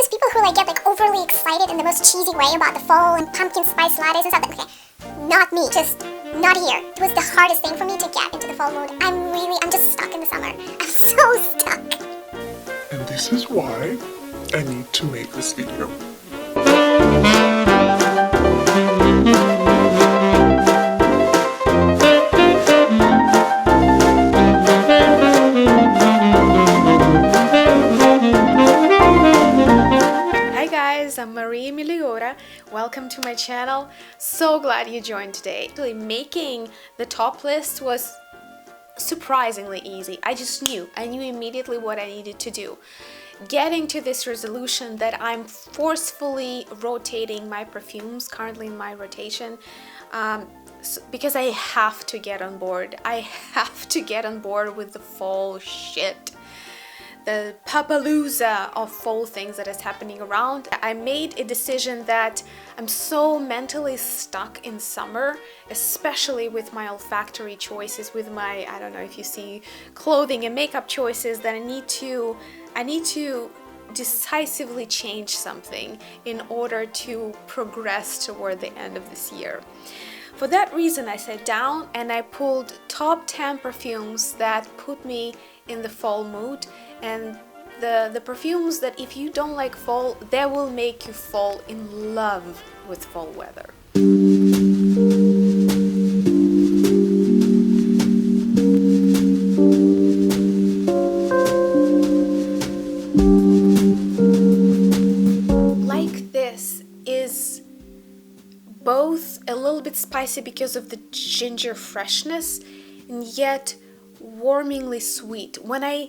those people who like get like overly excited in the most cheesy way about the fall and pumpkin spice lattes and stuff. Okay, not me, just not here. It was the hardest thing for me to get into the fall mood. I'm just stuck in the summer. I'm so stuck. And this is why I need to make this video. I'm Meliora. Welcome to my channel. So glad you joined today. Actually, making the top list was surprisingly easy. I knew immediately what I needed to do. Getting to this resolution that I'm forcefully rotating my perfumes currently in my rotation, because I have to get on board. I have to get on board with the fall shit. The papalooza of fall things that is happening around. I made a decision that I'm so mentally stuck in summer, especially with my olfactory choices, with my, I don't know if you see, clothing and makeup choices, that I need to decisively change something in order to progress toward the end of this year. For that reason, I sat down and I pulled top 10 perfumes that put me in the fall mood, and the perfumes that if you don't like fall, they will make you fall in love with fall weather. Like this is both a little bit spicy because of the ginger freshness and yet warmingly sweet. When I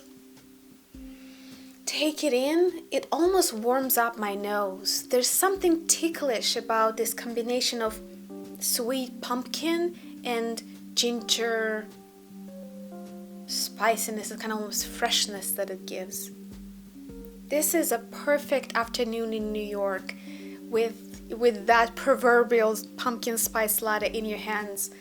take it in, it almost warms up my nose. There's something ticklish about this combination of sweet pumpkin and ginger spiciness and kind of almost freshness that it gives. This is a perfect afternoon in New York with that proverbial pumpkin spice latte in your hands.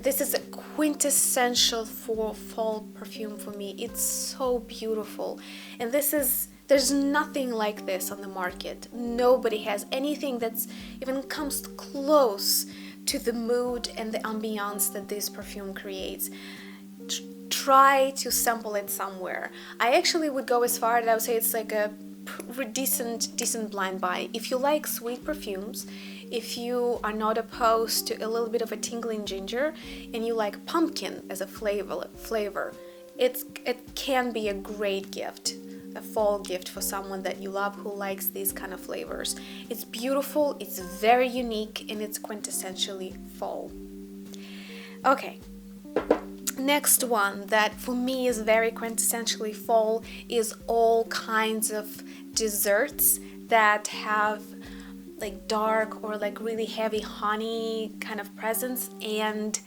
This is a quintessential fall perfume for me. It's so beautiful, and there's nothing like this on the market. Nobody has anything that's even comes close to the mood and the ambiance that this perfume creates. Try to sample it somewhere. I actually would go as far as I would say it's like a decent blind buy. If you like sweet perfumes, if you are not opposed to a little bit of a tingling ginger, and you like pumpkin as a flavor, it can be a great gift, a fall gift for someone that you love who likes these kind of flavors. It's beautiful, it's very unique, and it's quintessentially fall. Okay. Next one that for me is very quintessentially fall is all kinds of desserts that have like dark or like really heavy honey kind of presence and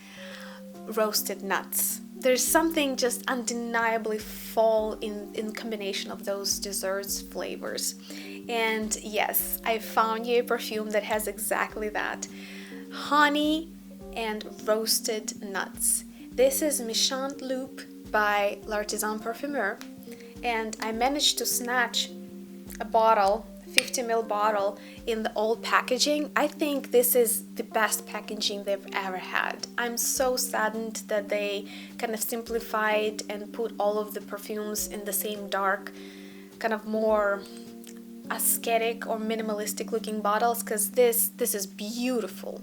roasted nuts. There's something just undeniably fall in combination of those desserts flavors. And yes, I found you a perfume that has exactly that. Honey and roasted nuts. This is Méchant Loup by L'Artisan Parfumeur, and I managed to snatch a bottle, 50 ml bottle, in the old packaging. I think this is the best packaging they've ever had. I'm so saddened that they kind of simplified and put all of the perfumes in the same dark, kind of more aesthetic or minimalistic looking bottles, because this is beautiful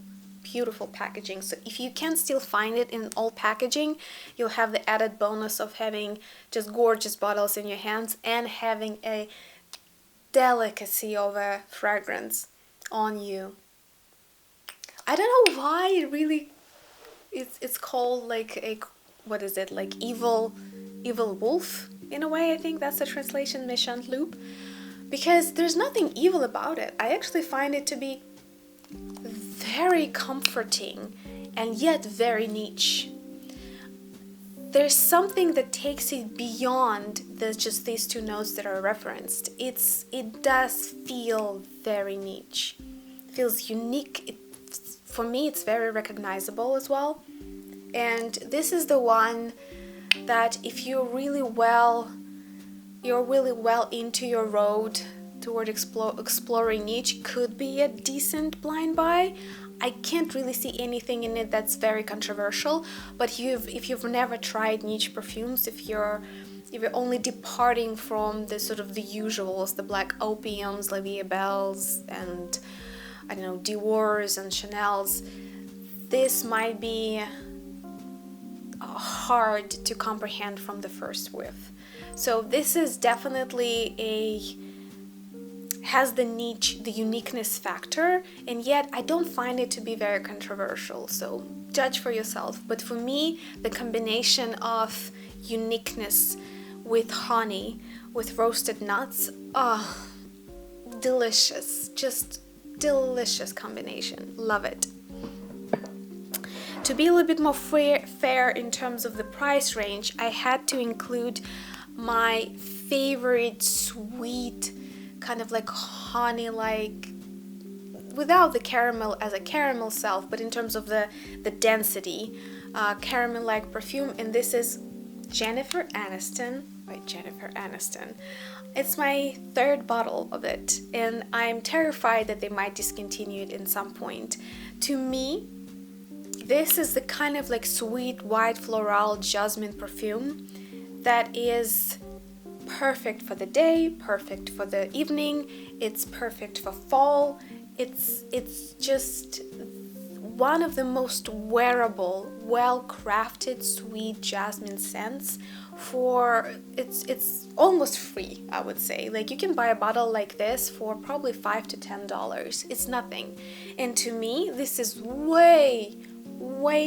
packaging. So if you can still find it in old packaging, you'll have the added bonus of having just gorgeous bottles in your hands and having a delicacy of a fragrance on you. I don't know why it's called like a, what is it, like evil wolf in a way. I think that's the translation, Méchant Loup, because there's nothing evil about it. I actually find it to be very comforting and yet very niche. There's something that takes it beyond just these two notes that are referenced. It does feel very niche. It feels unique. For me, it's very recognizable as well. And this is the one that if you're really well you're really well into your road toward exploring niche, could be a decent blind buy. I can't really see anything in it that's very controversial, but if you've never tried niche perfumes, if you're only departing from the sort of the usuals, the Black Opiums, La Vie Belle's, and I don't know, Dior's and Chanel's, this might be hard to comprehend from the first whiff. So this is definitely has the niche, the uniqueness factor, and yet I don't find it to be very controversial. So judge for yourself. But for me, the combination of uniqueness with honey, with roasted nuts, delicious, just delicious combination. Love it. To be a little bit more fair in terms of the price range, I had to include my favorite sweet, kind of like honey-like, without the caramel as a caramel self, but in terms of the density, caramel-like perfume, and this is Jennifer Aniston by Jennifer Aniston. It's my third bottle of it, and I'm terrified that they might discontinue it in some point. To me, this is the kind of like sweet white floral jasmine perfume that is perfect for the day, perfect for the evening, it's perfect for fall. It's just one of the most wearable, well-crafted sweet jasmine scents. For it's almost free, I would say. Like, you can buy a bottle like this for probably $5 to $10. It's nothing. And to me, this is way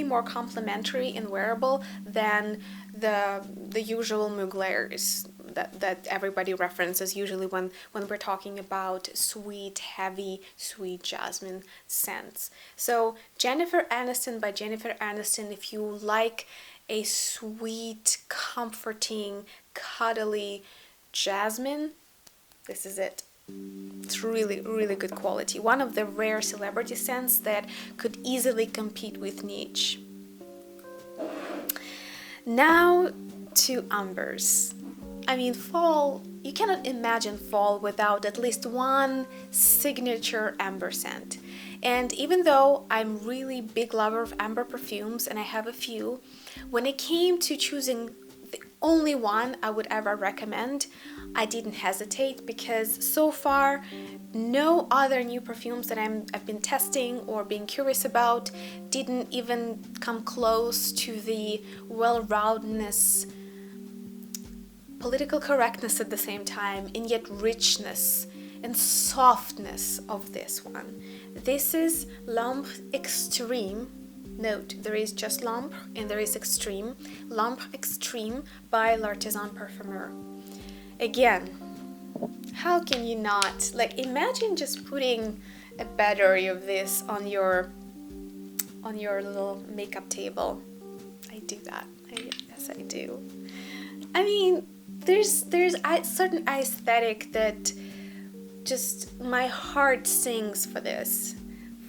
more complimentary and wearable than the usual Mugler's that everybody references usually when we're talking about sweet, heavy, sweet jasmine scents. So Jennifer Aniston by Jennifer Aniston, if you like a sweet, comforting, cuddly jasmine, this is it. It's really good quality. One of the rare celebrity scents that could easily compete with niche. Now to ambers. I mean, fall, you cannot imagine fall without at least one signature amber scent. And even though I'm really big lover of amber perfumes, and I have a few, when it came to choosing the only one I would ever recommend, I didn't hesitate, because so far no other new perfumes that I've been testing or being curious about didn't even come close to the well-roundedness, political correctness at the same time, and yet richness and softness of this one. This is L'Ambre Extreme. Note, there is just L'Ambre and there is Extreme. L'Ambre Extreme by L'Artisan Parfumeur. Again, how can you not, like, imagine just putting a battery of this on your little makeup table. I do that. Yes, I do. I mean, there's a certain aesthetic that just my heart sings for this,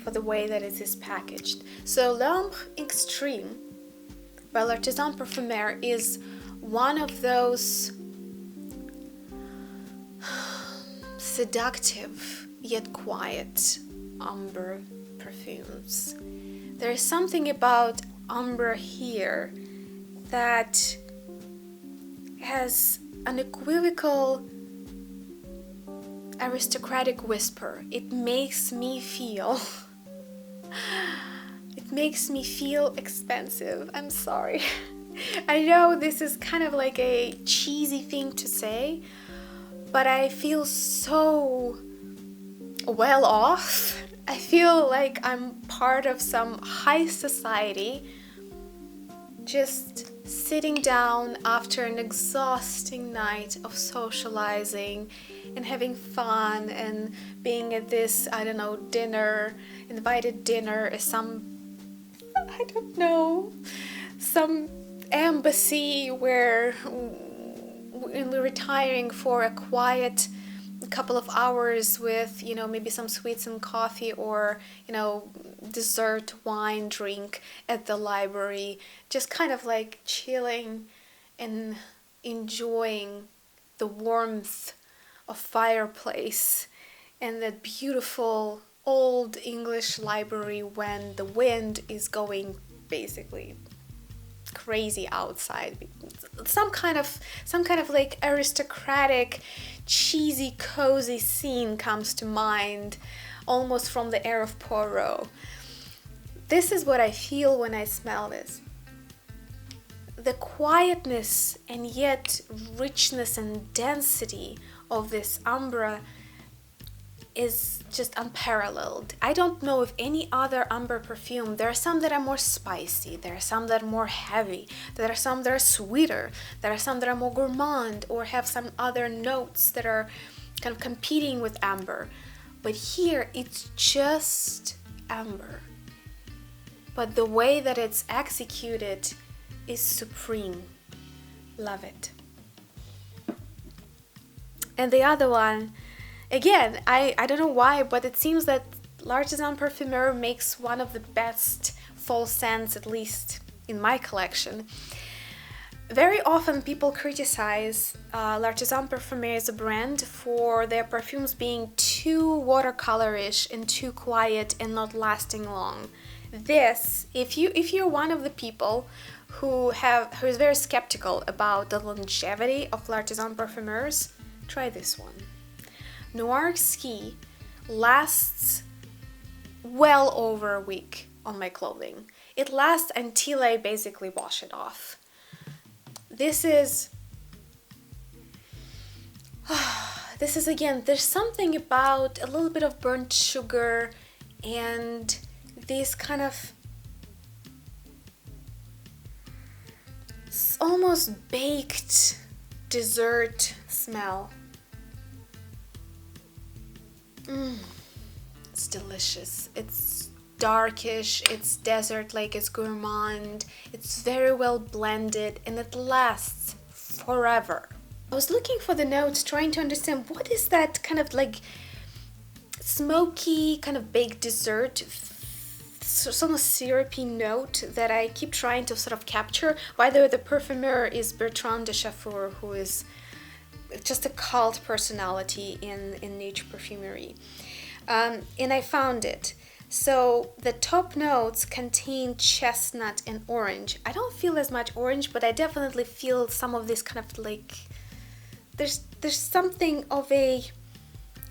for the way that it is packaged. So L'Ambre Extreme by L'Artisan Parfumeur is one of those seductive yet quiet amber perfumes. There is something about amber here that has an equivocal aristocratic whisper. It makes me feel expensive. I'm sorry. I know this is kind of like a cheesy thing to say, but I feel so well off. I feel like I'm part of some high society, just sitting down after an exhausting night of socializing and having fun and being at this, I don't know, invited dinner at some embassy where we're retiring for a quiet couple of hours with, maybe some sweets and coffee, or, dessert, wine, drink at the library, just kind of like chilling and enjoying the warmth of fireplace and that beautiful old English library when the wind is going basically crazy outside. Some kind of like aristocratic, cheesy, cozy scene comes to mind, almost from the air of Poirot. This is what I feel when I smell this. The quietness and yet richness and density of this amber is just unparalleled. I don't know of any other amber perfume. There are some that are more spicy, there are some that are more heavy, there are some that are sweeter, there are some that are more gourmand or have some other notes that are kind of competing with amber. But here it's just amber. But the way that it's executed is supreme. Love it. And the other one, again, I don't know why, but it seems that L'Artisan Parfumeur makes one of the best fall scents, at least in my collection. Very often people criticize L'Artisan Parfumeur as a brand for their perfumes being too watercolorish and too quiet and not lasting long. This, if you're one of the people who is very skeptical about the longevity of L'Artisan Parfumeurs, try this one. Noir Ski lasts well over a week on my clothing. It lasts until I basically wash it off. This is again, there's something about a little bit of burnt sugar and this kind of almost baked dessert smell. It's delicious. It's darkish, it's desert-like, it's gourmand, it's very well blended, and it lasts forever. I was looking for the notes, trying to understand what is that kind of like smoky, kind of baked dessert, some syrupy note that I keep trying to sort of capture. By the way, the perfumer is Bertrand de Chafour, who is just a cult personality in niche perfumery. And I found it. So the top notes contain chestnut and orange. I don't feel as much orange, but I definitely feel some of this kind of like, there's something of a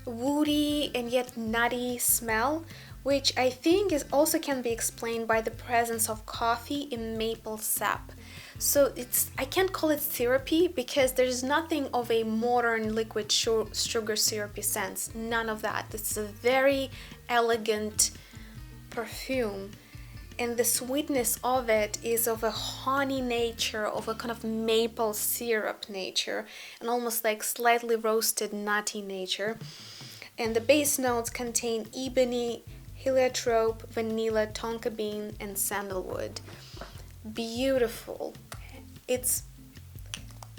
woody and yet nutty smell, which I think also can be explained by the presence of coffee and maple sap. So I can't call it syrupy because there's nothing of a modern liquid sugar syrupy sense. None of that. This is a very elegant perfume, and the sweetness of it is of a honey nature, of a kind of maple syrup nature, and almost like slightly roasted nutty nature. And the base notes contain ebony, heliotrope, vanilla, tonka bean, and sandalwood. Beautiful. It's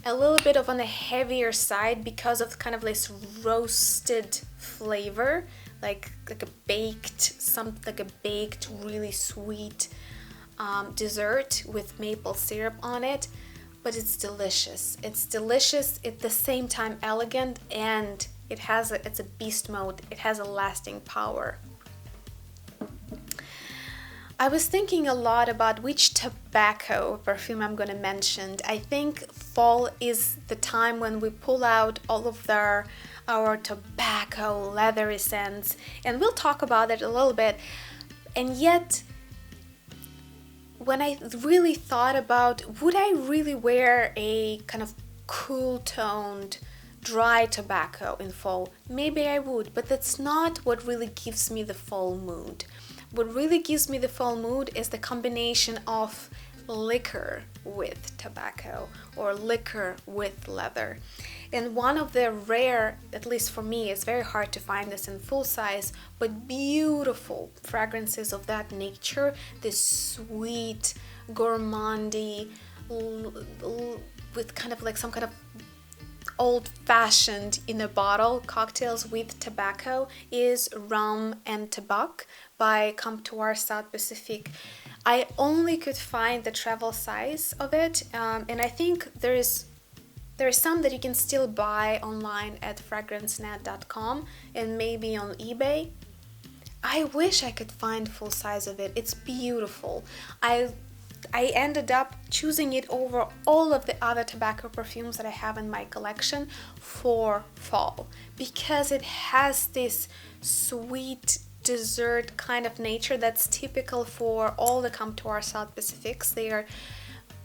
a little bit on the heavier side because of kind of this roasted flavor, like a baked really sweet dessert with maple syrup on it. But it's delicious. It's delicious at the same time elegant, and it's a beast mode. It has a lasting power. I was thinking a lot about which tobacco perfume I'm going to mention. I think fall is the time when we pull out all of our tobacco, leathery scents, and we'll talk about it a little bit. And yet, when I really thought about, would I really wear a kind of cool-toned, dry tobacco in fall? Maybe I would, but that's not what really gives me the fall mood. What really gives me the fall mood is the combination of liquor with tobacco or liquor with leather. And one of the rare, at least for me, it's very hard to find this in full size, but beautiful fragrances of that nature, this sweet, gourmandy, with kind of like some kind of old-fashioned in a bottle cocktails with tobacco, is Rum and Tabac by Comptoir South Pacific. I only could find the travel size of it, and I think there is There are some that you can still buy online at fragrancenet.com and maybe on eBay. I wish I could find full size of it. It's beautiful. I ended up choosing it over all of the other tobacco perfumes that I have in my collection for fall because it has this sweet dessert kind of nature that's typical for all the Comptoir South Pacifics.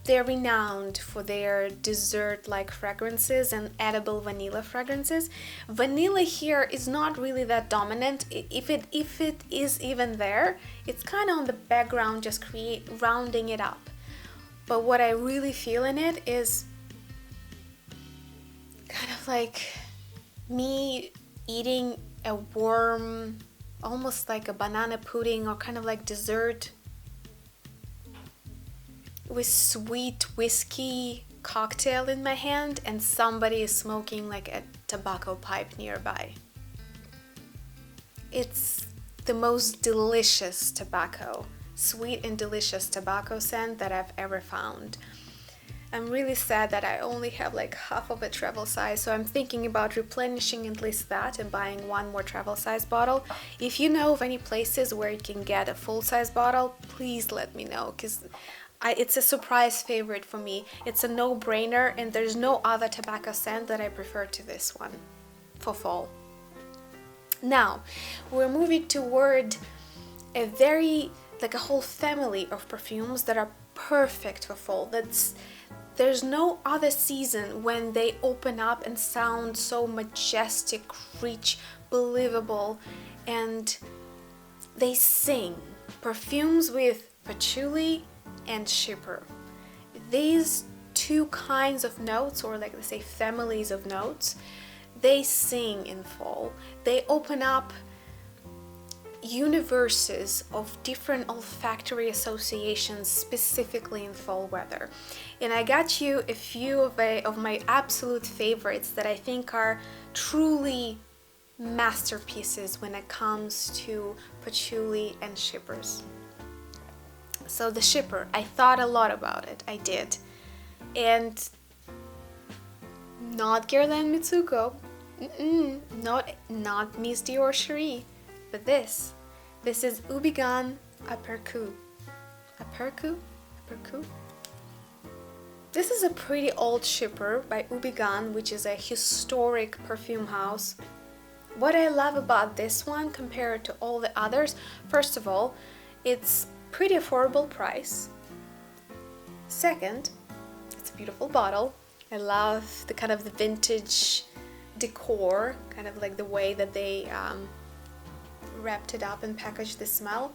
They're renowned for their dessert-like fragrances and edible vanilla fragrances. Vanilla here is not really that dominant. If it is even there, it's kind of on the background, just rounding it up. But what I really feel in it is kind of like me eating a warm, almost like a banana pudding or kind of like dessert with sweet whiskey cocktail in my hand and somebody is smoking like a tobacco pipe nearby. It's the most delicious tobacco, sweet and delicious tobacco scent that I've ever found. I'm really sad that I only have like half of a travel size, so I'm thinking about replenishing at least that and buying one more travel size bottle. If you know of any places where you can get a full size bottle, please let me know, because it's a surprise favorite for me. It's a no-brainer and there's no other tobacco scent that I prefer to this one for fall. Now, we're moving toward a whole family of perfumes that are perfect for fall. There's no other season when they open up and sound so majestic, rich, believable, and they sing. Perfumes with patchouli and chypre. These two kinds of notes, or like let's say families of notes, they sing in fall. They open up universes of different olfactory associations specifically in fall weather. And I got you a few of my absolute favorites that I think are truly masterpieces when it comes to patchouli and chypres. So the chypre, I thought a lot about it. I did. And not Guerlain Mitsuko, not Miss Dior Cherie, but this is Houbigant Aperçu. Aperçu? This is a pretty old chypre by Houbigant, which is a historic perfume house. What I love about this one compared to all the others, first of all, it's pretty affordable price. Second, it's a beautiful bottle. I love the kind of the vintage decor, kind of like the way that they wrapped it up and packaged the smell.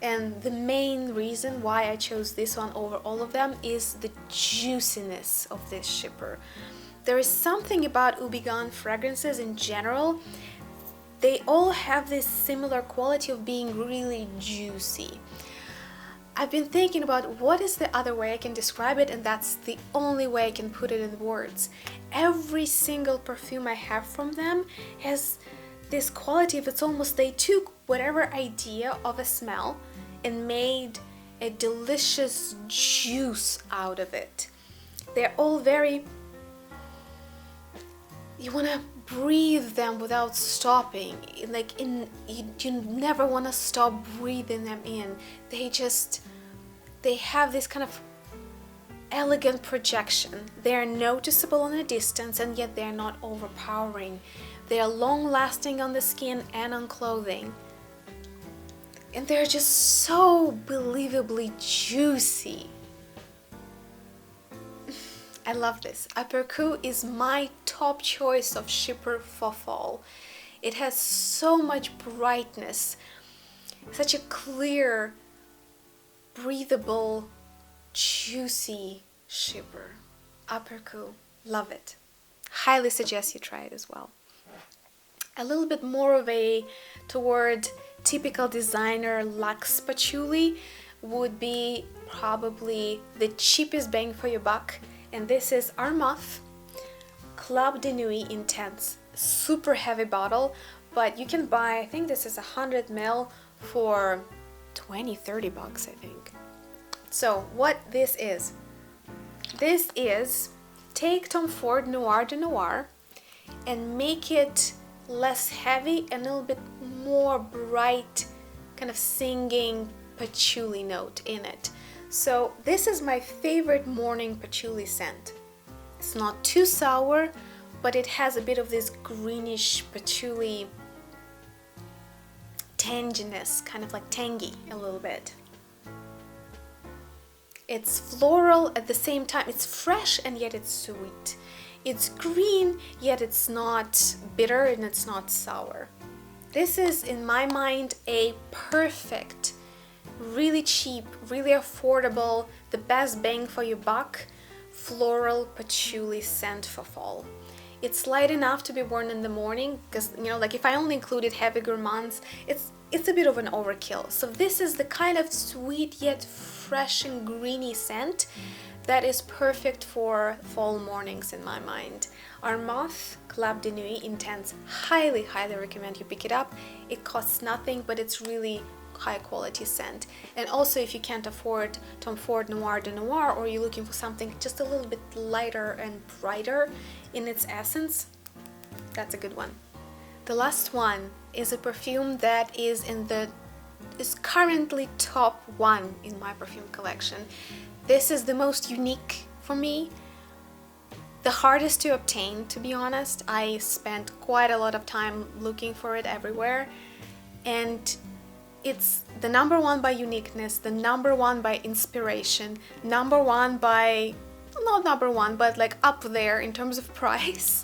And the main reason why I chose this one over all of them is the juiciness of this chypre. There is something about Houbigant fragrances in general. They all have this similar quality of being really juicy. I've been thinking about what is the other way I can describe it, and that's the only way I can put it in words. Every single perfume I have from them has this quality of, it's almost they took whatever idea of a smell and made a delicious juice out of it. They're all very, you want to breathe them without stopping. You never want to stop breathing them in. They have this kind of elegant projection. They are noticeable on a distance, and yet they are not overpowering. They are long lasting on the skin and on clothing. And they're just so believably juicy. I love this. Aperçu is my top choice of chypre for fall. It has so much brightness, such a clear, breathable, juicy chypre. Aperçu, love it. Highly suggest you try it as well. A little bit more of a toward typical designer luxe patchouli would be probably the cheapest bang for your buck, and this is Armaf Club de Nuit Intense. Super heavy bottle, but you can buy, I think this is 100 ml for $20-30 I think. So what this is take Tom Ford Noir de Noir and make it less heavy and a little bit more bright, kind of singing patchouli note in it. So this is my favorite morning patchouli scent. It's not too sour, but it has a bit of this greenish patchouli tanginess, kind of like tangy a little bit. It's floral at the same time. It's fresh and yet it's sweet. It's green, yet it's not bitter and it's not sour. This is, in my mind, a perfect, really cheap, really affordable, the best bang for your buck floral patchouli scent for fall. It's light enough to be worn in the morning because, you know, like if I only included heavy gourmands, it's a bit of an overkill. So this is the kind of sweet yet fresh and greeny scent that is perfect for fall mornings in my mind. Armauth Club de Nuit Intense. Highly, highly recommend you pick it up. It costs nothing, but it's really high quality scent. And also, if you can't afford Tom Ford Noir de Noir, or you're looking for something just a little bit lighter and brighter in its essence, that's a good one. The last one is a perfume that is currently top 1 in my perfume collection. This is the most unique for me, the hardest to obtain, to be honest. I spent quite a lot of time looking for it everywhere, and it's the number 1 by uniqueness, the number 1 by inspiration, number 1 by, not number 1, but like up there in terms of price.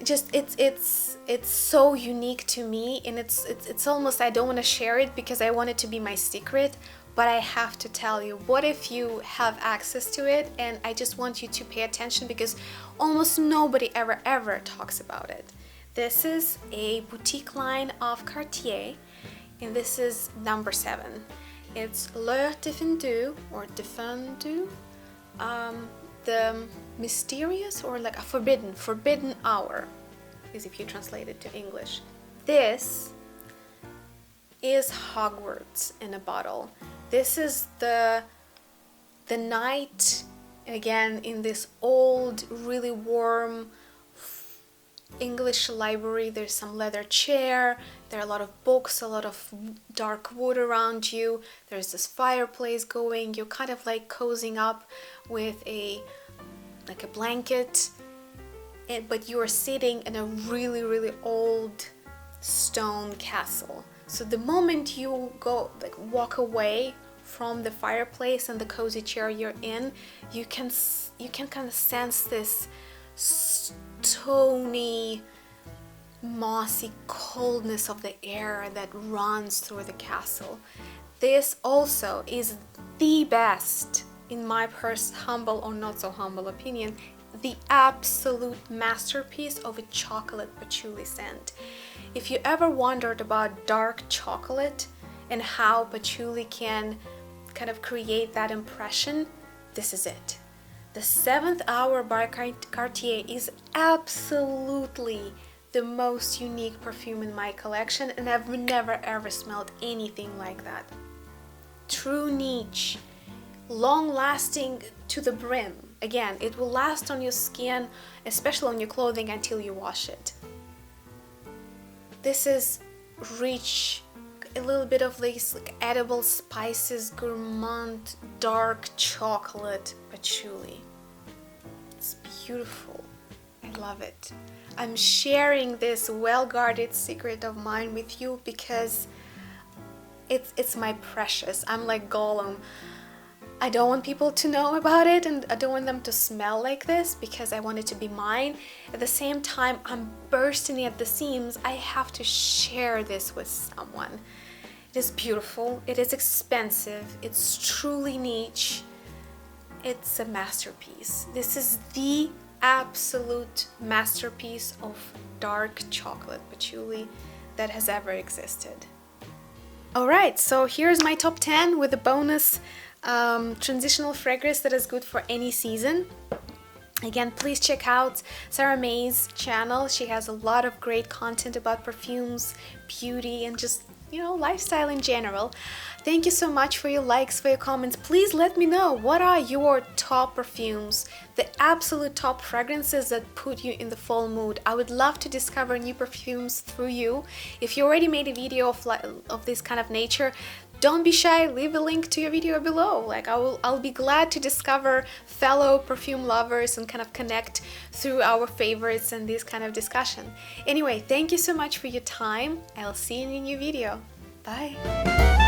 Just it's so unique to me, and it's almost, I don't want to share it because I want it to be my secret, but I have to tell you. What if you have access to it? And I just want you to pay attention because almost nobody ever talks about it. This is a boutique line of Cartier, and this is number 7. It's L'heure défendue, or défendue, the mysterious, or like a forbidden hour, is if you translate it to English. This is Hogwarts in a bottle. This is the night, again, in this old, really warm English library. There's some leather chair, there are a lot of books, a lot of dark wood around you, there's this fireplace going, you're kind of like cozying up with a blanket, but you are sitting in a really old stone castle. So the moment you walk away from the fireplace and the cozy chair you're in, you can kind of sense this stony, mossy coldness of the air that runs through the castle. This also is the best, in my humble or not so humble opinion, the absolute masterpiece of a chocolate patchouli scent. If you ever wondered about dark chocolate and how patchouli can kind of create that impression, this is it. The 7th Hour by Cartier is absolutely the most unique perfume in my collection, and I've never ever smelled anything like that. True niche, long lasting to the brim. Again, it will last on your skin, especially on your clothing, until you wash it. This is rich, a little bit of these like edible spices, gourmand, dark chocolate patchouli. It's beautiful. I love it. I'm sharing this well-guarded secret of mine with you because it's my precious. I'm like Gollum. I don't want people to know about it, and I don't want them to smell like this because I want it to be mine. At the same time, I'm bursting at the seams. I have to share this with someone. It is beautiful, it is expensive, it's truly niche, it's a masterpiece. This is the absolute masterpiece of dark chocolate patchouli that has ever existed. Alright, so here's my top 10 with a bonus transitional fragrance that is good for any season. Again, please check out Sarah May's channel. She has a lot of great content about perfumes, beauty, and just lifestyle in general. Thank you so much for your likes, for your comments. Please let me know, what are your top perfumes, the absolute top fragrances that put you in the fall mood. I would love to discover new perfumes through you. If you already made a video of this kind of nature, don't be shy, leave a link to your video below. Like, I'll be glad to discover fellow perfume lovers and kind of connect through our favorites and this kind of discussion. Anyway, thank you so much for your time. I'll see you in a new video. Bye.